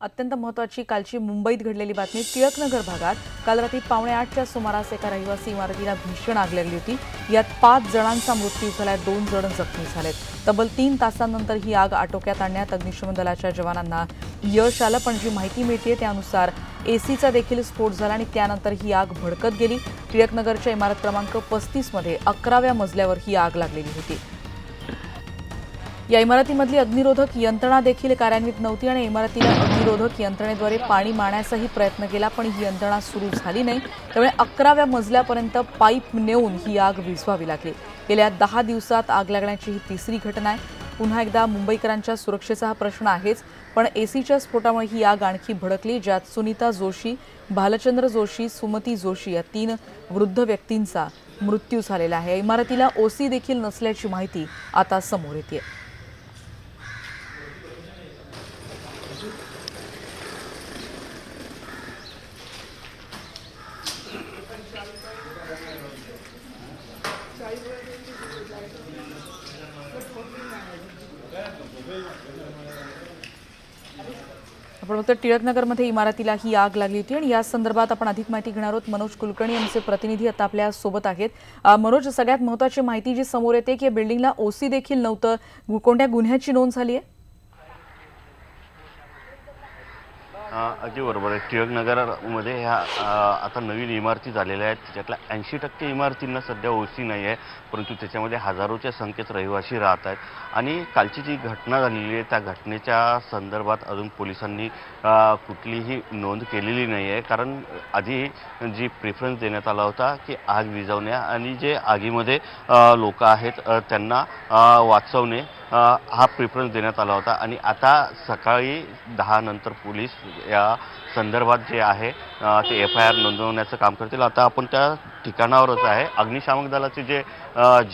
अत्यंत महत्त्वाची कालची मुंबईत घडलेली बातमी। टिळकनगर भागात काल रात्री 7:45च्या सुमारास एका रहिवासी इमारतीला भीषण आग लागली होती। यात 5 जणांचा मृत्यू झालाय, 2 जण जखमी झालेत। तब्बल 3 तासांनंतर ही आग आटोक्यात आणण्यात अग्निशमन दलाच्या जवानांना यश आलं, पण जी माहिती मिळते त्यानुसार एसीचा देखील स्फोट झाला आणि त्यानंतर ही आग भडकत गेली। टिळकनगरच्या इमारत क्रमांक 35 मध्ये 11व्या मजल्यावर ही आग लागलेली होती। या इमारतीमधली अग्निरोधक यंत्रणा देखील कार्यान्वित नव्हती आणि इमारतीला अग्निरोधक यंत्रणेद्वारे पाणी मारण्याचाही प्रयत्न केला, पण ही यंत्रणा सुरू झाली नाही। त्यामुळे 11व्या मजल्यापर्यंत पाईप नेऊन ही आग विझवावी लागली। गेल्या 10 दिवसात आग लागण्याची ही तिसरी घटना आहे। पुन्हा एकदा मुंबईकरांच्या सुरक्षेचा हा प्रश्न आहेच, पण एसीच्या स्फोटामुळे ही आग आणखी भडकली, ज्यात सुनीता जोशी, भालचंद्र जोशी, सुमती जोशी या 3 वृद्ध व्यक्तींचा मृत्यू झालेला आहे। इमारतीला ओसी देखील नसल्याची माहिती आता समोर येते। आपण बघतो टिळकनगरमध्ये इमारतीला ही आग लागली होती आणि या संदर्भात आपण अधिक माहिती घेणार आहोत। मनोज कुलकर्णी यांचे प्रतिनिधी आता आपल्या सोबत आहेत। मनोज, सगळ्यात महत्त्वाची माहिती जी समोर येते की बिल्डिंगला ओसी देखील नव्हतं, कोणत्या गुन्ह्याची नोंद झाली आहे? अगदी बरोबर आहे। टिळकनगरमध्ये ह्या आता नवीन इमारती झालेल्या आहेत, त्यातल्या 80% इमारतींना सध्या ओसी नाही आहे, परंतु त्याच्यामध्ये हजारोच्या संख्येत रहिवासी राहत आहेत। आणि कालची जी घटना झालेली आहे त्या घटनेच्या संदर्भात अजून पोलिसांनी कुठलीही नोंद केलेली नाही आहे, कारण आधी जी प्रेफरन्स देण्यात आला होता की आग विझवण्या आणि जे आगीमध्ये लोक आहेत त्यांना वाचवणे हा प्रेफरन्स देण्यात आला होता। आणि आता सकाळी 10 नंतर पोलीस या संदर्भात जे आहे ते FIR नोंदवण्याचं काम करतील। आता आपण त्या ठिकाणावरच आहे। अग्निशामक दलाचे जे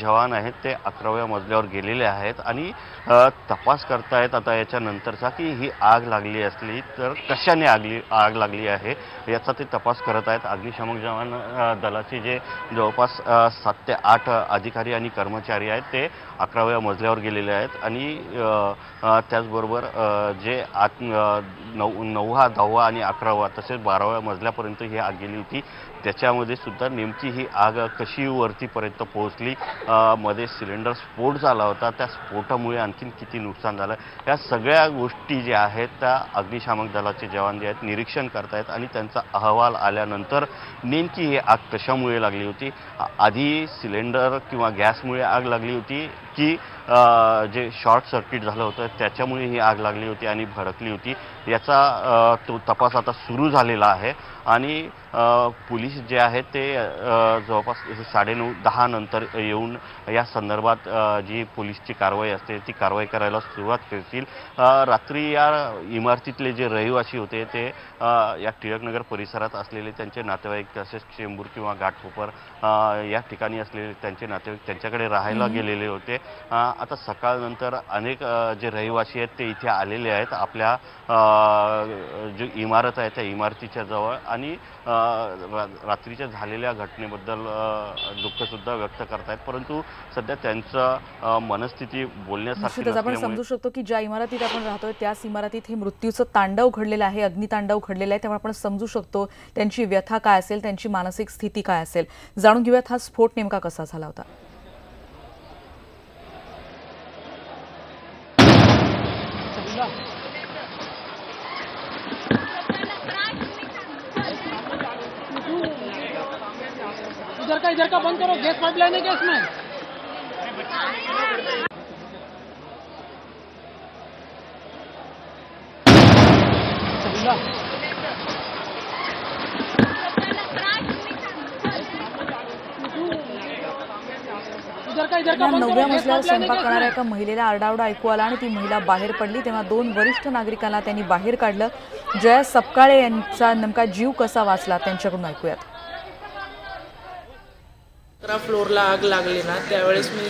जवान आहेत ते 11व्या मजल्यावर गेलेले आहेत आणि तपास करतायत आता याच्यानंतरचा की ही आग लागली असली तर कशाने आग लागली आहे याचा ते तपास करत आहेत। अग्निशामक जवान दलाचे जे जवळपास 7 ते 8 अधिकारी आणि कर्मचारी आहेत ते 11व्या मजल्यावर गेलेले आहेत आणि त्याचबरोबर जे 9, 10 आणि 11 तसेच 12व्या मजल्यापर्यंत ही आग गेली होती, त्याच्यामध्ये सुद्धा नेमकी ही आग कशी वरतीपर्यंत पोहोचली, मध्ये सिलेंडर स्फोट झाला होता, त्या स्फोटामुळे आणखीन किती नुकसान झालं, या सगळ्या गोष्टी ज्या आहेत त्या अग्निशामक दलाचे जवान जे आहेत निरीक्षण करतायत आणि त्यांचा अहवाल आल्यानंतर नेमकी ही आग कशामुळे लागली होती, आधी सिलेंडर किंवा गॅसमुळे आग लागली होती की जे शॉर्ट सर्किट झालं होतं त्याच्यामुळे ही आग लागली होती आणि भडकली होती, याचा तो तपास आता सुरू झालेला आहे। आणि पोलीस जे आहेत ते जवळपास 9:30, 10 नंतर येऊन या संदर्भात जी पोलीसची कारवाई असते ती कारवाई करायला सुरुवात करतील। रात्री या इमारतीतले जे रहिवासी होते ते या टिळकनगर परिसरात असलेले त्यांचे नातेवाईक तसेच चेंबूर किंवा घाटकोपर या ठिकाणी असलेले त्यांचे नातेवाईक त्यांच्याकडे राहायला गेलेले होते। आता सकाळनंतर अनेक जे रहिवासी आहेत ते इथे आलेले आहेत, आपल्या जी इमारत आहे त्या इमारतीच्या जवळ, आणि रात्रीच्या झालेल्या घटनेबद्दल दुःखसुद्धा व्यक्त करतायत, परंतु सध्या त्यांचं मनस्थिती बोलण्यासारखी नसल्यामुळे आपण समजू शकतो की ज्या इमारतीत आपण राहतोय त्याच इमारतीत हे मृत्यूचं तांडव घडलेलं आहे, अग्नितांडव घडलेलं आहे, त्यामुळे आपण समजू शकतो त्यांची व्यथा काय असेल, त्यांची मानसिक स्थिती काय असेल। जाणून घेऊयात हा स्फोट नेमका कसा झाला होता। इधर का बंद करो, गैस पाइपलाइन है क्या इसमें? इधर का 9व्या मजल्यावर स्वयंपाक करणाऱ्या एका महिलेला आरडाओरडा ऐकू आला आणि ती महिला बाहेर पडली, तेव्हा 2 वरिष्ठ नागरिकांना त्यांनी बाहेर काढलं। जया सपकाळे यांचा नेमका जीव कसा वाचला त्यांच्याकडून ऐकूयात। 11 फ्लोअरला आग लागली ना, त्यावेळेस मी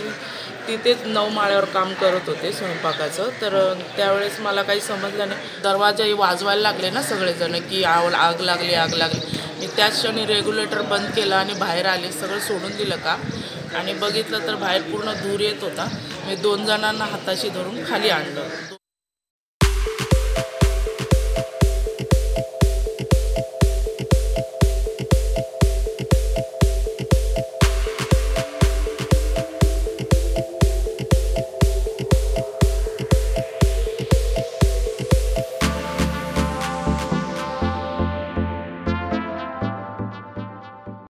तिथेच 9 माळ्यावर काम करत होते स्वयंपाकाचं, तर त्यावेळेस मला काही समजलं नाही। दरवाजाही वाजवायला लागले ना सगळेजण की आग लागली आग लागली। मी त्याच क्षणी रेग्युलेटर बंद केला आणि बाहेर आले, सगळं सोडून दिलं का आणि बघितलं तर बाहेर पूर्ण धूर येत होता। मी 2 जणांना हाताशी धरून खाली आणलं।